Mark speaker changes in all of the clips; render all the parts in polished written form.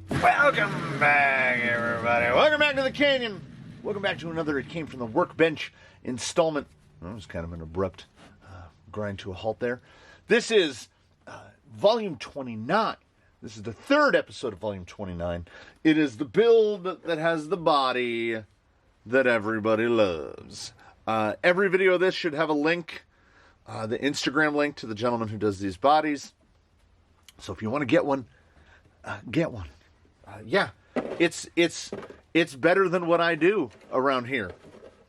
Speaker 1: Welcome back, everybody. Welcome back to the Canyon. Welcome back to another It Came From the Workbench installment. That was kind of an abrupt grind to a halt there. This is Volume 29. This is the third episode of Volume 29. It is the build that has the body that everybody loves. Every video of this should have a link, the Instagram link to the gentleman who does these bodies. So if you want to get one, get one. Yeah, it's better than what I do around here.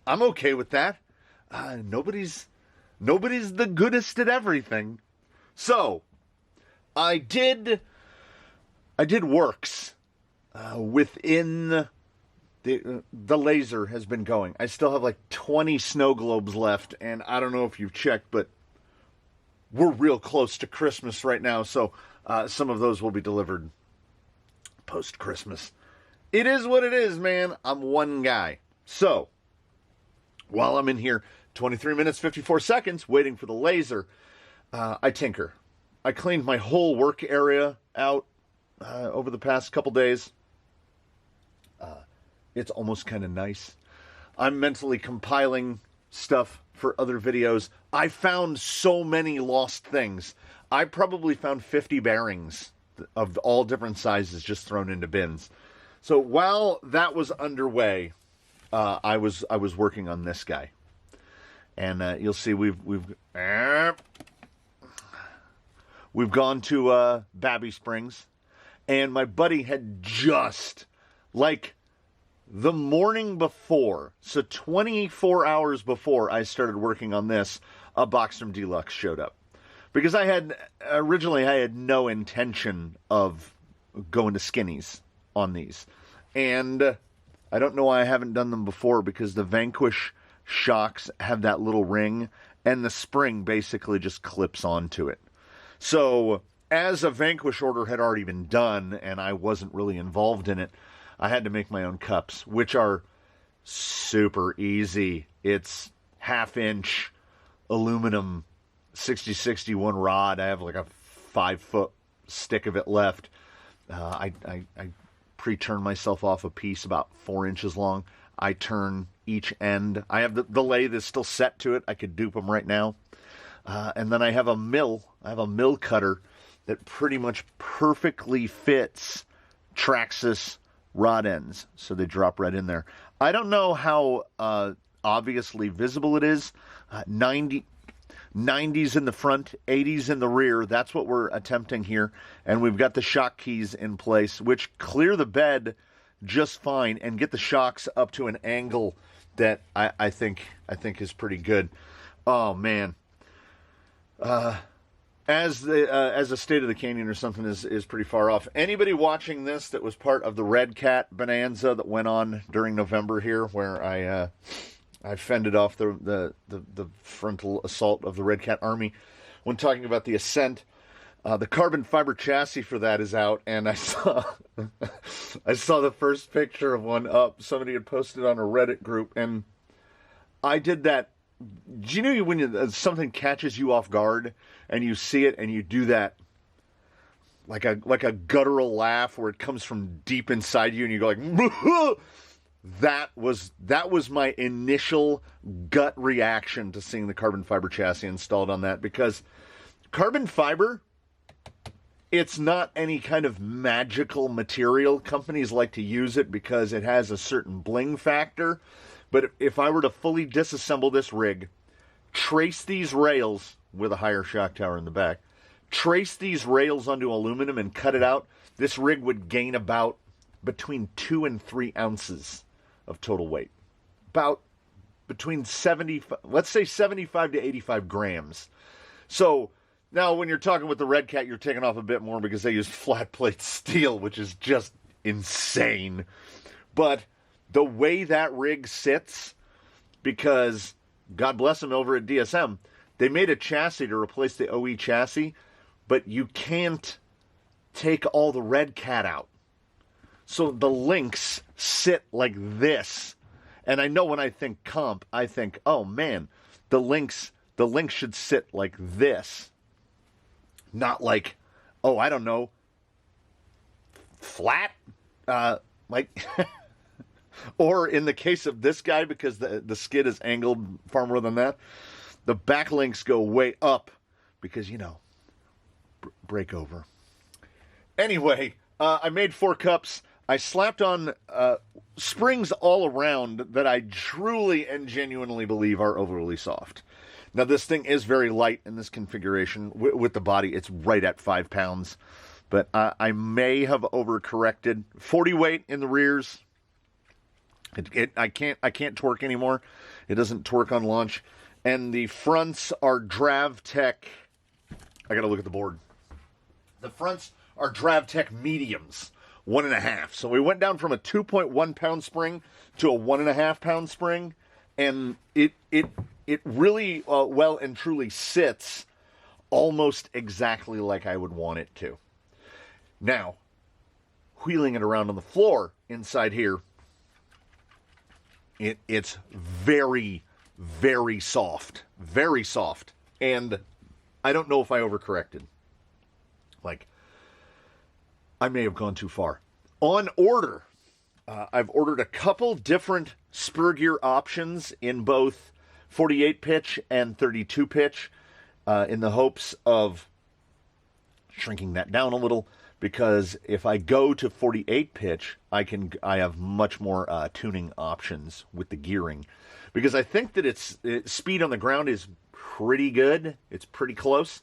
Speaker 1: I'm okay with that. Nobody's the goodest at everything. So I did works within the laser has been going. I still have like 20 snow globes left, and I don't know if you've checked, but we're real close to Christmas right now, so some of those will be delivered post-Christmas. It is what it is, man. I'm one guy. So, while I'm in here 23 minutes, 54 seconds, waiting for the laser, I tinker. I cleaned my whole work area out over the past couple days. It's almost kind of nice. I'm mentally compiling stuff for other videos. I found so many lost things. I probably found 50 bearings of all different sizes just thrown into bins. So while that was underway, I was working on this guy, and you'll see we've gone to Babby Springs, and my buddy had just, like, the morning before, so 24 hours before I started working on this, a Boxstrom Deluxe showed up. Because originally I had no intention of going to Skinnies on these. And I don't know why I haven't done them before, because the Vanquish shocks have that little ring, and the spring basically just clips onto it. So, as a Vanquish order had already been done, and I wasn't really involved in it, I had to make my own cups, which are super easy. It's half-inch aluminum 6061 rod. I have like a 5-foot stick of it left. I pre-turn myself off a piece about 4 inches long. I turn each end. I have the lathe is still set to it. I could dupe them right now. And then I have a mill. I have a mill cutter that pretty much perfectly fits Traxxas rod ends. So they drop right in there. I don't know how obviously visible it is. 90s in the front, 80s in the rear. That's what we're attempting here. And we've got the shock keys in place, which clear the bed just fine and get the shocks up to an angle that I think is pretty good. Oh, man. As a State of the Canyon or something is pretty far off. Anybody watching this that was part of the Red Cat Bonanza that went on during November here, where I fended off the frontal assault of the Red Cat Army. When talking about the Ascent, the carbon fiber chassis for that is out, and I saw the first picture of one up. Somebody had posted on a Reddit group, and I did that. Do you know when something catches you off guard and you see it and you do that like a guttural laugh where it comes from deep inside you and you go like That was my initial gut reaction to seeing the carbon fiber chassis installed on that, because carbon fiber, it's not any kind of magical material. Companies like to use it because it has a certain bling factor. But if I were to fully disassemble this rig, trace these rails with a higher shock tower in the back, trace these rails onto aluminum and cut it out, this rig would gain about between 2 and 3 ounces of total weight. About between 75 to 85 grams. So now when you're talking with the Red Cat, you're taking off a bit more because they use flat plate steel, which is just insane. But the way that rig sits, because God bless them over at DSM, they made a chassis to replace the OE chassis, but you can't take all the Red Cat out. So the links sit like this. And I know when I think comp, I think, oh man, the links should sit like this. Not like, oh, I don't know, flat. like, or in the case of this guy, because the skid is angled far more than that, the back links go way up because, break over. Anyway, I made 4 cups. I slapped on springs all around that I truly and genuinely believe are overly soft. Now, this thing is very light in this configuration. With the body, it's right at 5 pounds. But I may have overcorrected. 40 weight in the rears. I can't torque anymore. It doesn't torque on launch. And the fronts are DravTech. I got to look at the board. The fronts are DravTech mediums, 1.5. So we went down from a 2.1 pound spring to a 1.5 pound spring, and it really well and truly sits almost exactly like I would want it to. Now, wheeling it around on the floor inside here, it's very, very soft, and I don't know if I overcorrected. Like, I may have gone too far. On order, I've ordered a couple different spur gear options in both 48 pitch and 32 pitch in the hopes of shrinking that down a little, because if I go to 48 pitch, I have much more tuning options with the gearing, because I think that its speed on the ground is pretty good. It's pretty close.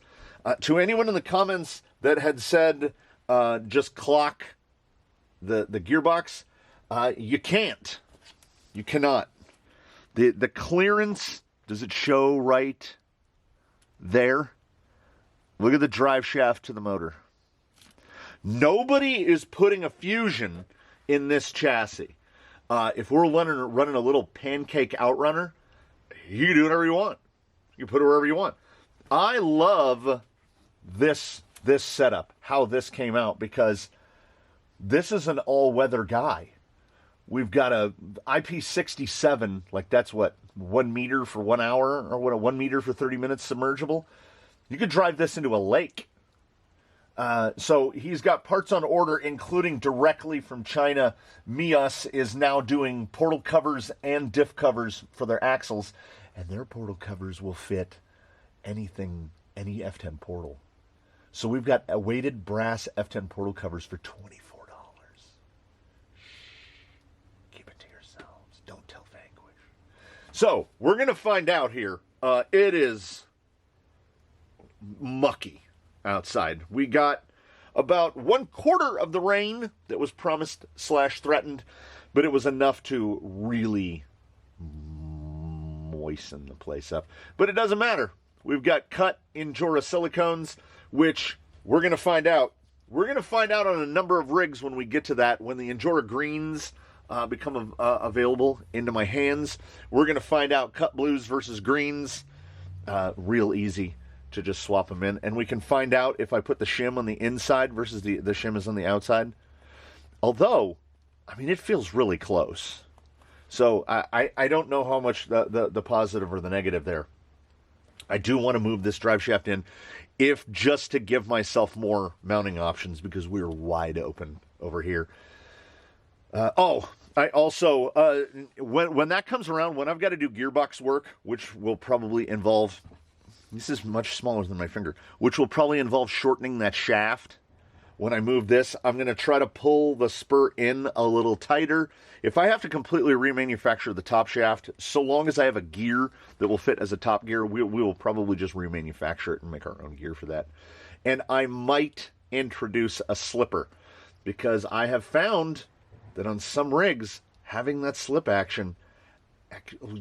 Speaker 1: To anyone in the comments that had said just clock the gearbox, you can't. You cannot. The clearance, does it show right there? Look at the drive shaft to the motor. Nobody is putting a fusion in this chassis. If we're running a little pancake outrunner, you can do whatever you want. You can put it wherever you want. I love this setup, how this came out, because this is an all-weather guy. We've got a IP67, like that's what, 1 meter for 1 hour, or what, a 1 meter for 30 minutes submergible. You could drive this into a lake. So he's got parts on order, including directly from China. Mias is now doing portal covers and diff covers for their axles, and their portal covers will fit anything, any F10 portal. So we've got a weighted brass F10 portal covers for $24. Shh. Keep it to yourselves. Don't tell Vanquish. So we're going to find out here. It is mucky outside. We got about 1/4 of the rain that was promised / threatened, but it was enough to really moisten the place up. But it doesn't matter. We've got cut Injora silicones, which we're going to find out. We're going to find out on a number of rigs when we get to that, when the Injora greens become available into my hands. We're going to find out cut blues versus greens. Real easy to just swap them in. And we can find out if I put the shim on the inside versus the shim is on the outside. Although, I mean, it feels really close. So I don't know how much the positive or the negative there. I do want to move this drive shaft in, if just to give myself more mounting options, because we're wide open over here. I also, when that comes around, when I've got to do gearbox work, which will probably involve, this is much smaller than my finger, which will probably involve shortening that shaft. When I move this, I'm going to try to pull the spur in a little tighter. If I have to completely remanufacture the top shaft, so long as I have a gear that will fit as a top gear, we will probably just remanufacture it and make our own gear for that. And I might introduce a slipper, because I have found that on some rigs, having that slip action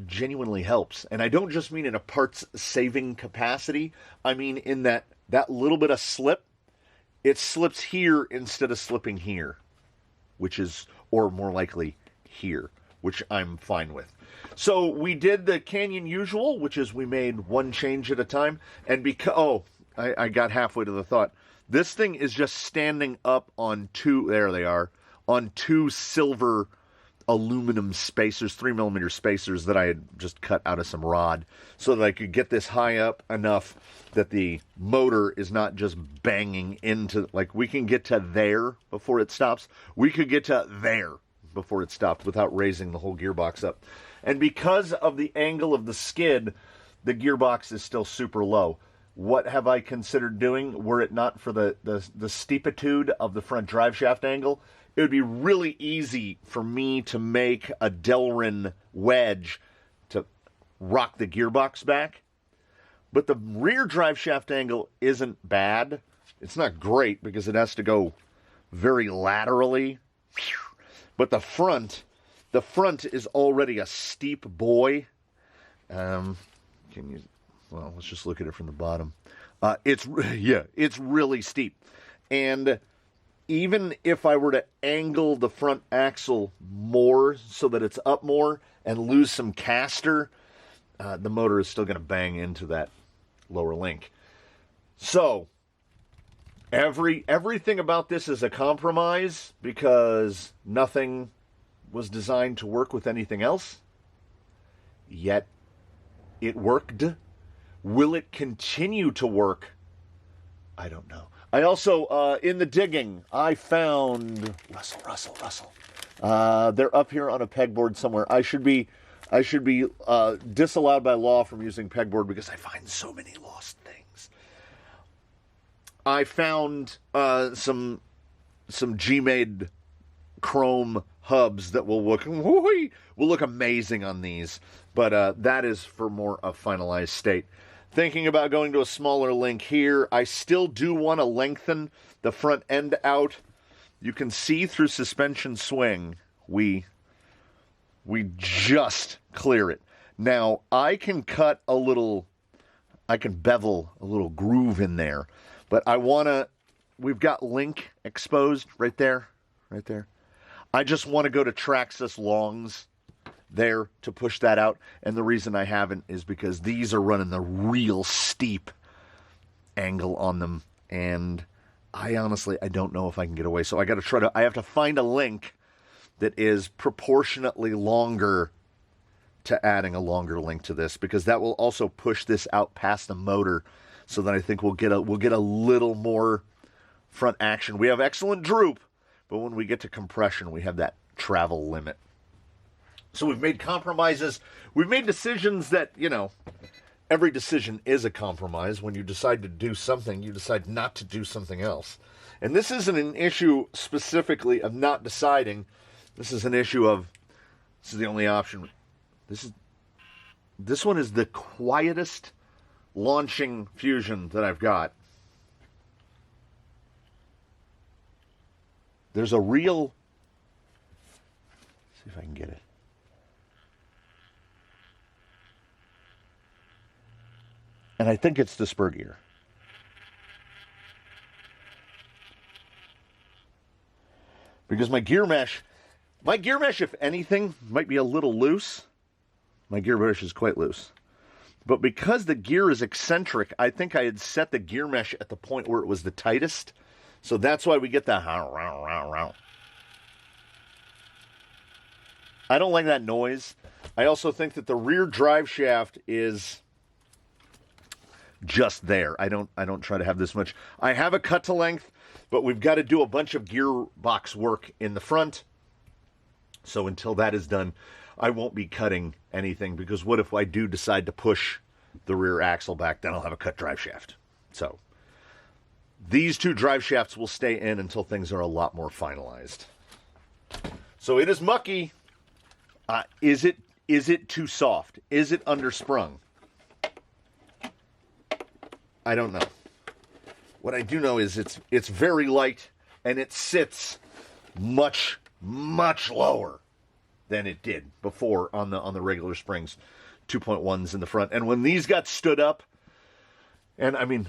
Speaker 1: genuinely helps. And I don't just mean in a parts saving capacity. I mean in that little bit of slip, it slips here instead of slipping here, which is, or more likely here, which I'm fine with. So we did the Canyon usual, which is we made one change at a time. And because, I got halfway to the thought. This thing is just standing up on two, there they are, on two silver aluminum spacers, 3mm spacers that I had just cut out of some rod so that I could get this high up enough that the motor is not just banging into, like we can get to there before it stops. We could get to there before it stopped without raising the whole gearbox up. And because of the angle of the skid, the gearbox is still super low. What have I considered doing were it not for the steepitude of the front drive shaft angle? It would be really easy for me to make a Delrin wedge to rock the gearbox back. But the rear drive shaft angle isn't bad. It's not great because it has to go very laterally. But the front is already a steep boy. Well, let's just look at it from the bottom. It's really steep. And even if I were to angle the front axle more so that it's up more and lose some caster, the motor is still going to bang into that lower link. So everything about this is a compromise because nothing was designed to work with anything else. Yet it worked. Will it continue to work? I don't know. I also, in the digging, I found Russell. They're up here on a pegboard somewhere. I should be disallowed by law from using pegboard because I find so many lost things. I found some G-made chrome hubs that will look amazing on these, but that is for more a finalized state. Thinking about going to a smaller link here. I still do want to lengthen the front end out. You can see through suspension swing, we just clear it. Now, I can bevel a little groove in there, but we've got link exposed right there. I just want to go to Traxxas longs there to push that out, and the reason I haven't is because these are running the real steep angle on them, and I don't know if I can get away. So I have to find a link that is proportionately longer to adding a longer link to this, because that will also push this out past the motor, so that I think we'll get a little more front action. We have excellent droop, but when we get to compression, we have that travel limit. So we've made compromises. We've made decisions that, every decision is a compromise. When you decide to do something, you decide not to do something else. And this isn't an issue specifically of not deciding. This is an issue of, this is the only option. This one is the quietest launching Fusion that I've got. There's a real, let's see if I can get it. And I think it's the spur gear. Because my gear mesh, if anything, might be a little loose. My gear mesh is quite loose. But because the gear is eccentric, I think I had set the gear mesh at the point where it was the tightest. So that's why we get the I don't like that noise. I also think that the rear drive shaft is just there. I don't try to have this much. I have a cut to length, but we've got to do a bunch of gearbox work in the front. So until that is done, I won't be cutting anything, because what if I do decide to push the rear axle back? Then I'll have a cut drive shaft. So these two drive shafts will stay in until things are a lot more finalized. So it is mucky. Is it too soft? Is it undersprung? I don't know. What I do know is it's very light, and it sits much, much lower than it did before on the regular springs, 2.1s in the front. And when these got stood up, and I mean,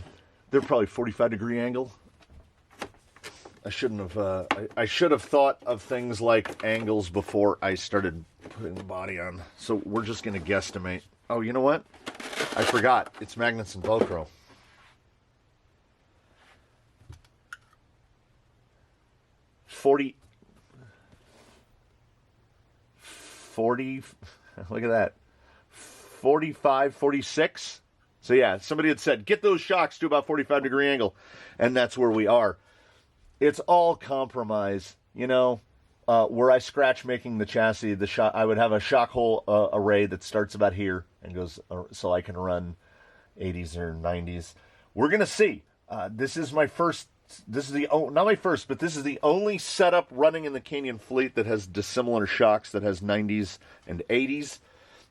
Speaker 1: they're probably 45-degree angle. I should have thought of things like angles before I started putting the body on. So we're just going to guesstimate. Oh, you know what? I forgot. It's magnets and Velcro. 40. 40, look at that, 45, 46. So yeah, somebody had said, get those shocks to about 45-degree angle, and that's where we are. It's all compromise, you know. Were I scratch making the chassis, the shock, I would have a shock hole array that starts about here and goes, so I can run 80s or 90s. We're gonna see. This is my first. This is the not my first, but this is the only setup running in the Canyon fleet that has dissimilar shocks, that has 90s and 80s,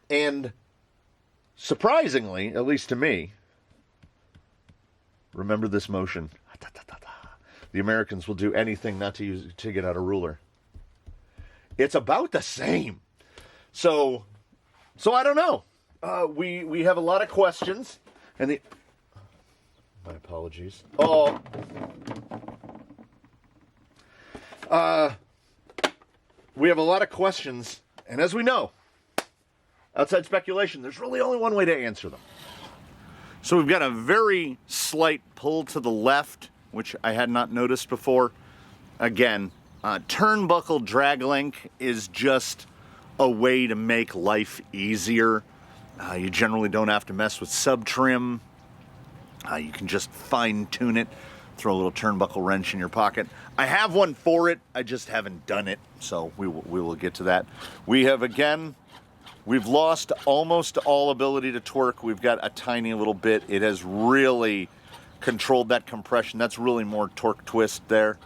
Speaker 1: and surprisingly, at least to me, remember this motion. The Americans will do anything not to get out a ruler. It's about the same. So I don't know. We have a lot of questions, and my apologies. We have a lot of questions, and as we know, outside speculation, there's really only one way to answer them. So we've got a very slight pull to the left, which I had not noticed before. Again, turnbuckle drag link is just a way to make life easier. You generally don't have to mess with sub-trim. You can just fine-tune it, throw a little turnbuckle wrench in your pocket. I have one for it, I just haven't done it, so we will get to that. We've lost almost all ability to torque. We've got a tiny little bit. It has really controlled that compression. That's really more torque twist there.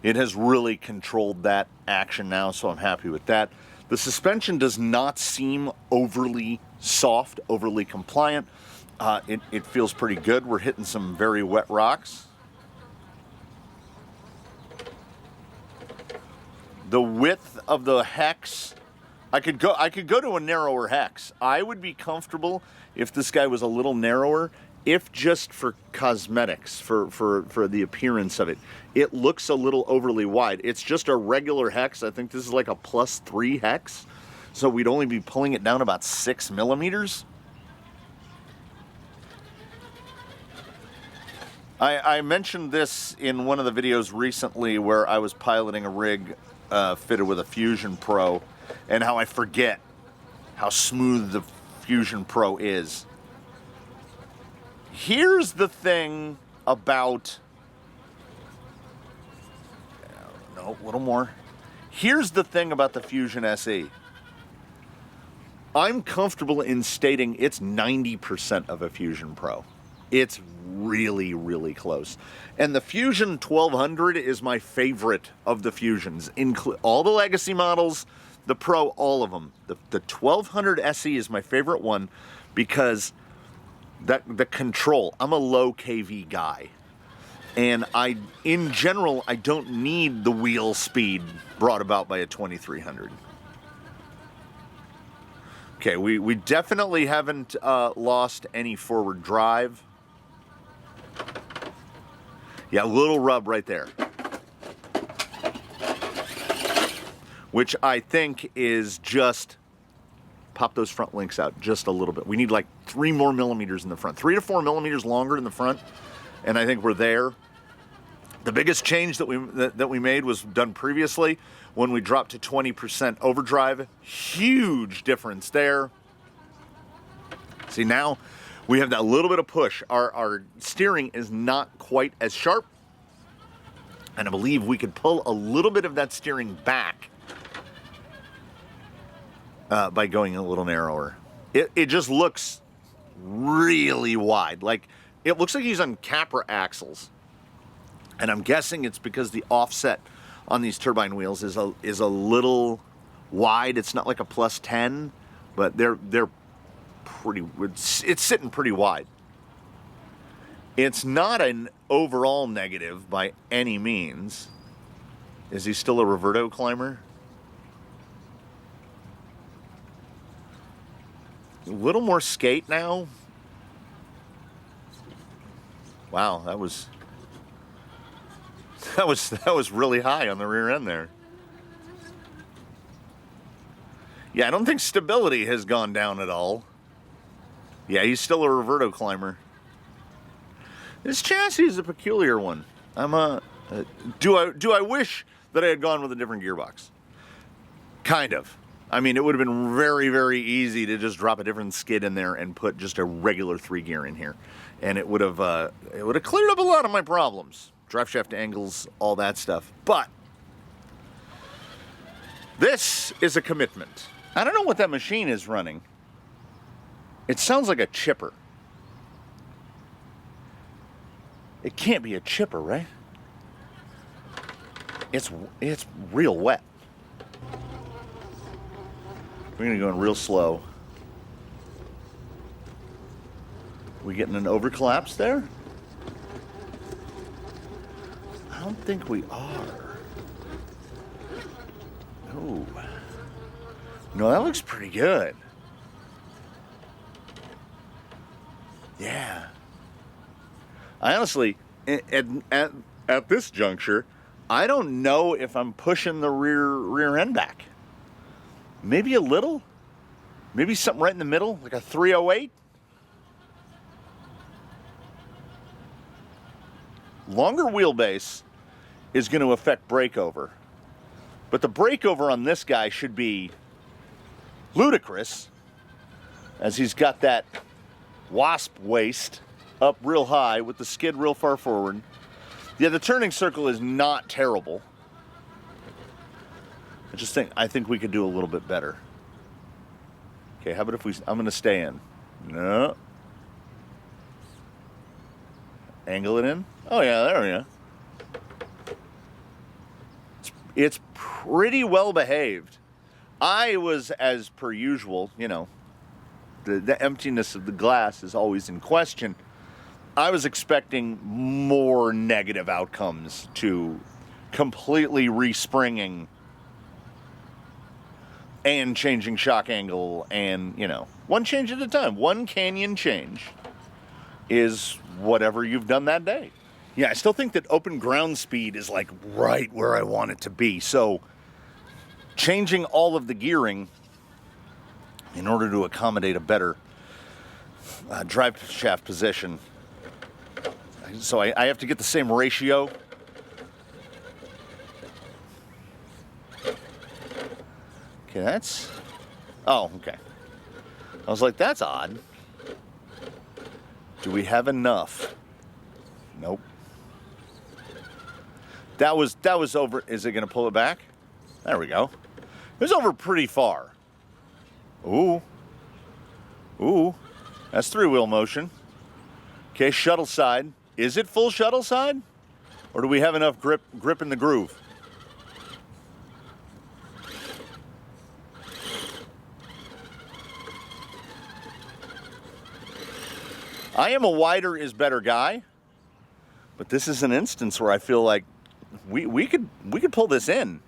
Speaker 1: It has really controlled that action now, so I'm happy with that. The suspension does not seem overly soft, overly compliant. It feels pretty good. We're hitting some very wet rocks. The width of the hex, I could go to a narrower hex. I would be comfortable if this guy was a little narrower, if just for cosmetics, for the appearance of it. It looks a little overly wide. It's just a regular hex. I think this is like a +3 hex, so we'd only be pulling it down about 6 millimeters. I mentioned this in one of the videos recently where I was piloting a rig fitted with a Fusion Pro, and how I forget how smooth the Fusion Pro is. Here's the thing about... No, a little more. Here's the thing about the Fusion SE. I'm comfortable in stating it's 90% of a Fusion Pro. It's really, really close. And the Fusion 1200 is my favorite of the Fusions. All the legacy models, the Pro, all of them. The 1200 SE is my favorite one because the control. I'm a low kV guy. And in general, I don't need the wheel speed brought about by a 2300. Okay, we definitely haven't lost any forward drive. Yeah, a little rub right there. Which I think is just, pop those front links out just a little bit. We need like 3 more millimeters in the front. 3 to 4 millimeters longer in the front, and I think we're there. The biggest change that we made was done previously when we dropped to 20% overdrive. Huge difference there. See, now we have that little bit of push. Our steering is not quite as sharp, and I believe we could pull a little bit of that steering back by going a little narrower. It just looks really wide. Like, it looks like he's on Capra axles. And I'm guessing it's because the offset on these turbine wheels is a little wide. It's not like a +10, but they're pretty, it's sitting pretty wide. It's not an overall negative by any means. Is he still a Roberto climber? A little more skate now. Wow, that was really high on the rear end there. Yeah, I don't think stability has gone down at all. Yeah, he's still a Roberto climber. This chassis is a peculiar one. Do I wish that I had gone with a different gearbox? Kind of. I mean, it would have been very, very easy to just drop a different skid in there and put just a regular 3-gear in here. And it would have cleared up a lot of my problems. Drive shaft angles, all that stuff. But this is a commitment. I don't know what that machine is running. It sounds like a chipper. It can't be a chipper, right? It's real wet. We're gonna go in real slow. We getting an overcollapse there? I don't think we are. Oh. No, that looks pretty good. Yeah. I honestly, at this juncture, I don't know if I'm pushing the rear end back. Maybe a little. Maybe something right in the middle, like a 308. Longer wheelbase is going to affect breakover. But the breakover on this guy should be ludicrous, as he's got that wasp waist up real high with the skid real far forward. Yeah, the turning circle is not terrible. I think we could do a little bit better. Okay, how about if I'm going to stay in. No. Angle it in. Oh yeah, there we go. It's pretty well behaved. I was, as per usual, you know, the emptiness of the glass is always in question. I was expecting more negative outcomes to completely respringing and changing shock angle and, you know, one change at a time. One canyon change is whatever you've done that day. Yeah, I still think that open ground speed is like right where I want it to be. So changing all of the gearing in order to accommodate a better drive shaft position. So I have to get the same ratio. Okay, that's... Oh, okay. I was like, that's odd. Do we have enough? Nope. That was over. Is it going to pull it back? There we go. It was over pretty far. Ooh. Ooh. That's 3-wheel motion. Okay, shuttle side. Is it full shuttle side? Or do we have enough grip in the groove? I am a wider is better guy, but this is an instance where I feel like we could pull this in.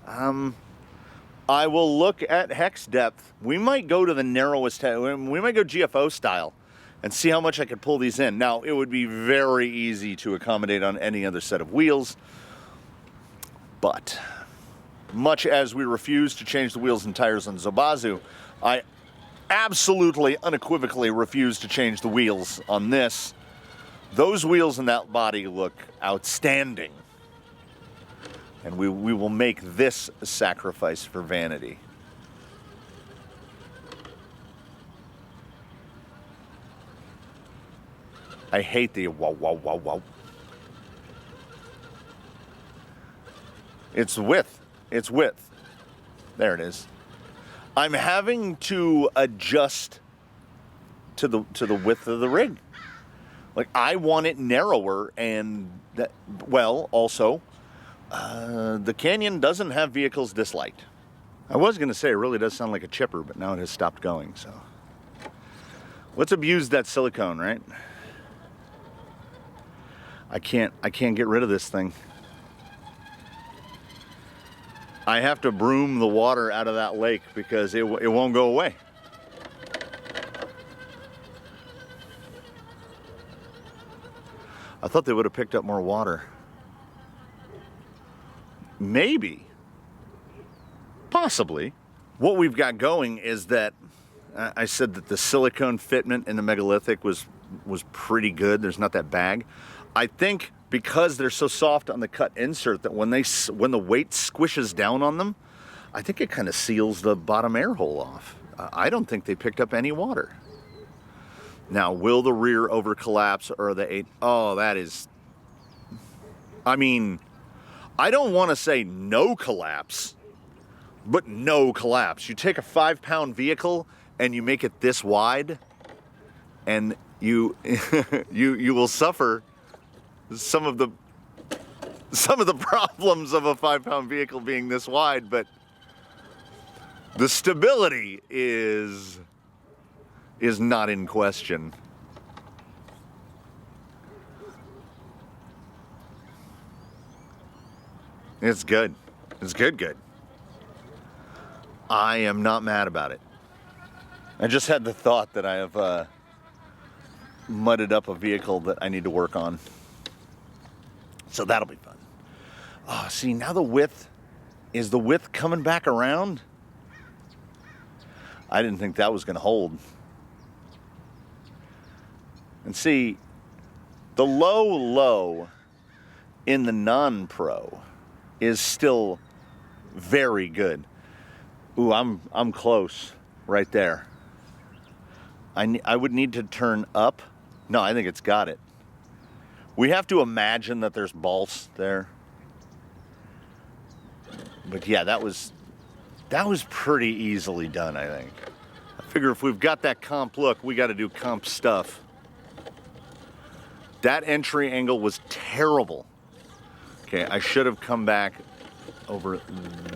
Speaker 1: I will look at hex depth. We might go to the narrowest. We might go GFO style and see how much I could pull these in. Now, it would be very easy to accommodate on any other set of wheels, but much as we refuse to change the wheels and tires on Zobazu, I absolutely, unequivocally refuse to change the wheels on this. Those wheels and that body look outstanding. And we will make this a sacrifice for vanity. I hate the wow, wow, wow, wow. It's width. It's width. There it is. I'm having to adjust to the width of the rig. Like, I want it narrower, and that, well, also, the Canyon doesn't have vehicles disliked. I was going to say it really does sound like a chipper, but now it has stopped going, so. Let's abuse that silicone, right? I can't get rid of this thing. I have to broom the water out of that lake because it won't go away. I thought they would have picked up more water. Maybe. Possibly. What we've got going is that I said that the silicone fitment in the megalithic was pretty good. There's not that bag. I think because they're so soft on the cut insert that when the weight squishes down on them, I think it kind of seals the bottom air hole off. I don't think they picked up any water. Now, will the rear over collapse or the 8? Oh, that is... I mean, I don't want to say no collapse, but no collapse. You take a 5-pound vehicle and you make it this wide, and you you will suffer some of the problems of a 5-pound vehicle being this wide, but the stability is not in question. It's good. It's good. I am not mad about it. I just had the thought that I have mudded up a vehicle that I need to work on. So that'll be fun. Oh, see, now the width, is the width coming back around? I didn't think that was going to hold. And see, the low in the non-pro is still very good. Ooh, I'm close right there. I would need to turn up. No, I think it's got it. We have to imagine that there's balls there. But yeah, that was pretty easily done, I think. I figure if we've got that comp look, we got to do comp stuff. That entry angle was terrible. Okay, I should have come back over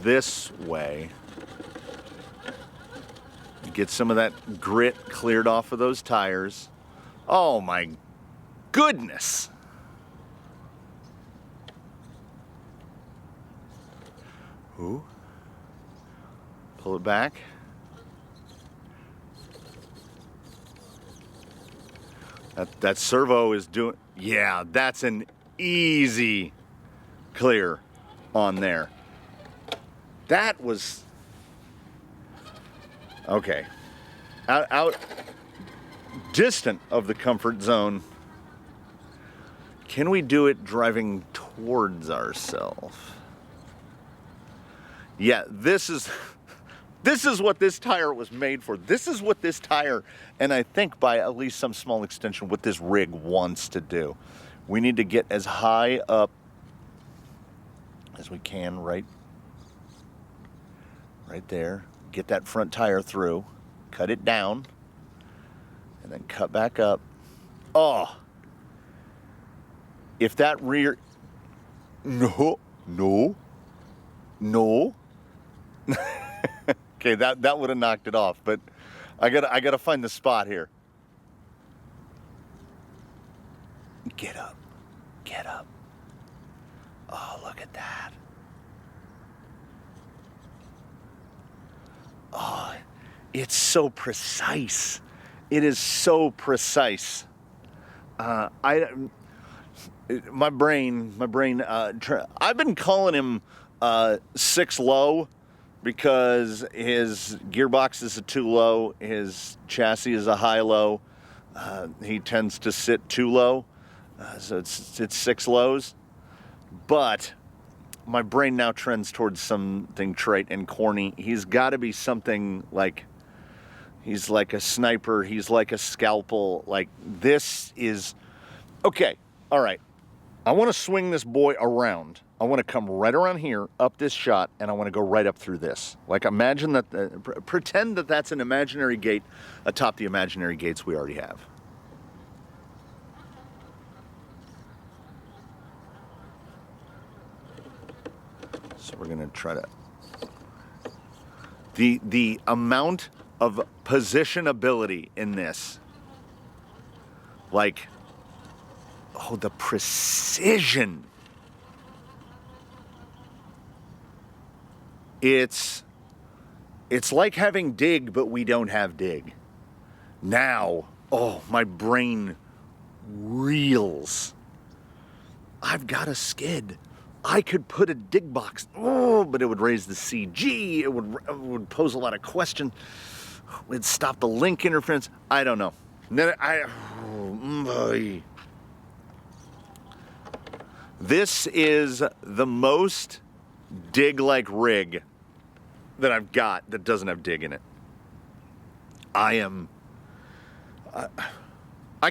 Speaker 1: this way. Get some of that grit cleared off of those tires. Oh my goodness. Ooh. Pull it back. That servo is doing, yeah, that's an easy clear on there. That was, okay. Out distant of the comfort zone. Can we do it driving towards ourselves? Yeah, this is what this tire was made for. This is what this tire, and I think by at least some small extension, what this rig wants to do. We need to get as high up as we can, right there. Get that front tire through, cut it down, and then cut back up. Oh, if that rear, no. Okay, that would have knocked it off, but I gotta find the spot here. Get up. Oh, look at that. Oh, it's so precise. It is so precise. My brain. I've been calling him 6 low because his gearbox is a 2 low, his chassis is a high low. He tends to sit 2 low, so it's 6 lows. But my brain now trends towards something trite and corny. He's got to be something like, he's like a sniper, he's like a scalpel. Like, this is okay. All right, I want to swing this boy around. I want to come right around here, up this shot, and I want to go right up through this. Like, imagine that, pretend that that's an imaginary gate atop the imaginary gates we already have. So we're going to try to... The amount of positionability in this, like, oh, the precision. It's like having dig, but we don't have dig. Now, oh, my brain reels. I've got a skid. I could put a dig box, oh, but it would raise the CG. It would pose a lot of questions. It'd stop the link interference. I don't know. This is the most dig-like rig that I've got that doesn't have dig in it. I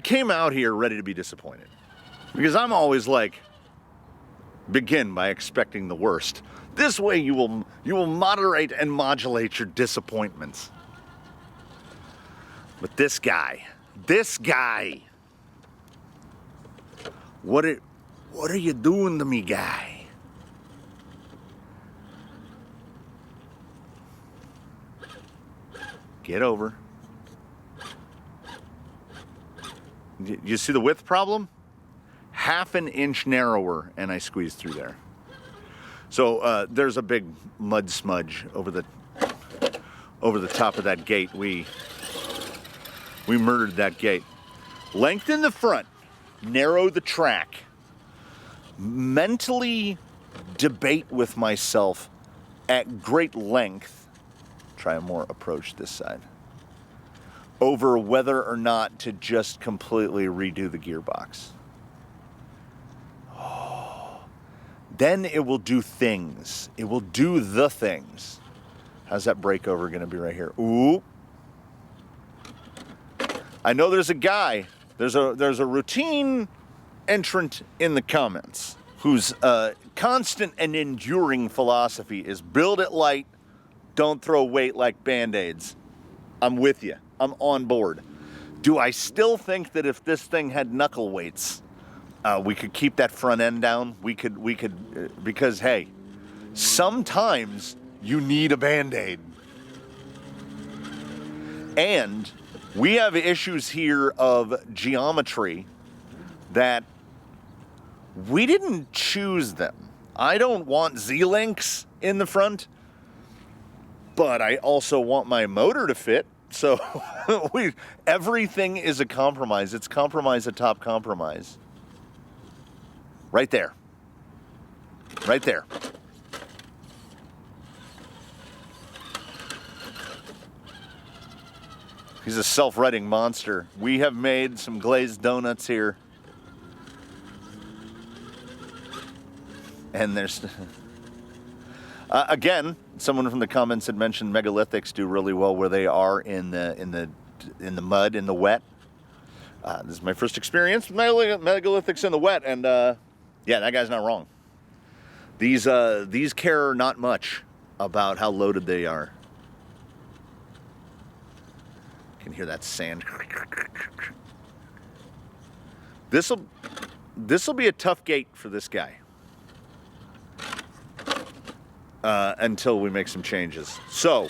Speaker 1: came out here ready to be disappointed. Because I'm always like, begin by expecting the worst. This way you will moderate and modulate your disappointments. But this guy, what are you doing to me, guy? Get over. You see the width problem? Half an inch narrower, and I squeezed through there. So there's a big mud smudge over the top of that gate. We murdered that gate. Lengthen the front, narrow the track. Mentally debate with myself at great length. Try a more approach this side. Over whether or not to just completely redo the gearbox. Then it will do things. It will do the things. How's that breakover going to be right here? Ooh. I know there's a guy. There's a routine entrant in the comments whose constant and enduring philosophy is build it light, don't throw weight like Band-Aids. I'm with you. I'm on board. Do I still think that if this thing had knuckle weights, we could keep that front end down? We could, because hey, sometimes you need a Band-Aid. And we have issues here of geometry that we didn't choose them. I don't want Z-links in the front, but I also want my motor to fit. So everything is a compromise. It's compromise atop compromise. Right there. Right there. He's a self-righting monster. We have made some glazed donuts here. And there's... again, someone from the comments had mentioned megalithics do really well where they are in the mud, in the wet. This is my first experience with megalithics in the wet, and yeah, that guy's not wrong. These care not much about how loaded they are. You can hear that sand. This'll be a tough gate for this guy. Until we make some changes. So,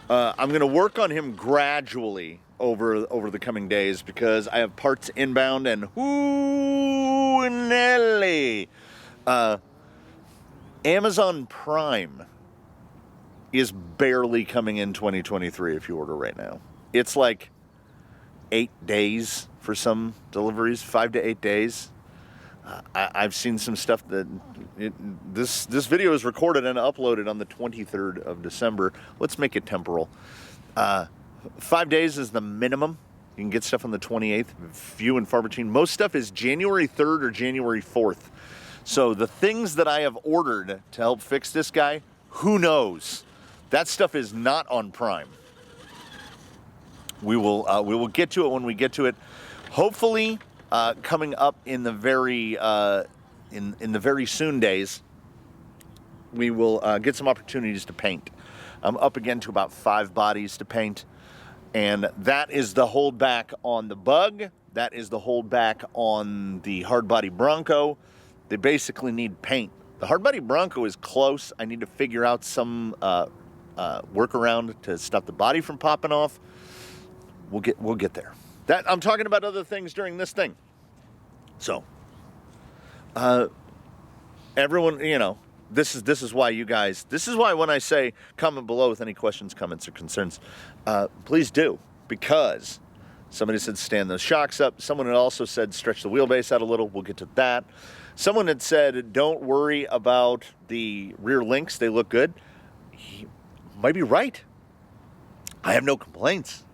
Speaker 1: I'm going to work on him gradually over the coming days because I have parts inbound and hoo Nelly. Amazon Prime is barely coming in 2023 if you order right now. It's like 8 days for some deliveries, 5 to 8 days. I've seen some stuff that this video is recorded and uploaded on the 23rd of December. Let's make it temporal. 5 days is the minimum. You can get stuff on the 28th, few and far between. Most stuff is January 3rd or January 4th. So the things that I have ordered to help fix this guy, who knows? That stuff is not on Prime. We will get to it when we get to it. Hopefully, coming up in the very in the very soon days, we will get some opportunities to paint. I'm up again to about 5 bodies to paint, and that is the holdback on the Bug. That is the holdback on the hardbody Bronco. They basically need paint. The hardbody Bronco is close. I need to figure out some workaround to stop the body from popping off. We'll get there. That I'm talking about other things during this thing. So, everyone, you know, this is why you guys. This is why when I say comment below with any questions, comments, or concerns, please do, because somebody said stand those shocks up. Someone had also said stretch the wheelbase out a little. We'll get to that. Someone had said don't worry about the rear links. They look good. He might be right. I have no complaints.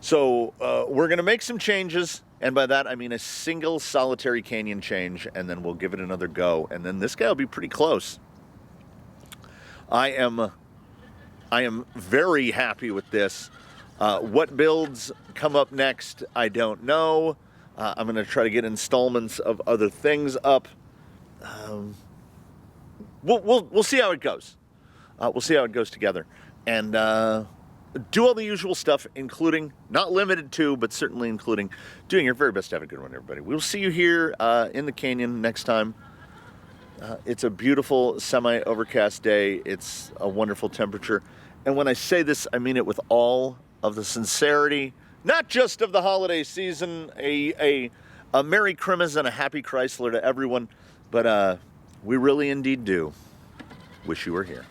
Speaker 1: So we're going to make some changes, and by that I mean a single solitary canyon change, and then we'll give it another go, and then this guy will be pretty close. I am very happy with this. What builds come up next, I don't know. I'm going to try to get installments of other things up. We'll see how it goes. We'll see how it goes together. And do all the usual stuff, including, not limited to, but certainly including, doing your very best to have a good one, everybody. We'll see you here in the canyon next time. It's a beautiful semi-overcast day. It's a wonderful temperature. And when I say this, I mean it with all of the sincerity, not just of the holiday season, a Merry Christmas and a Happy Chrysler to everyone, but we really indeed do wish you were here.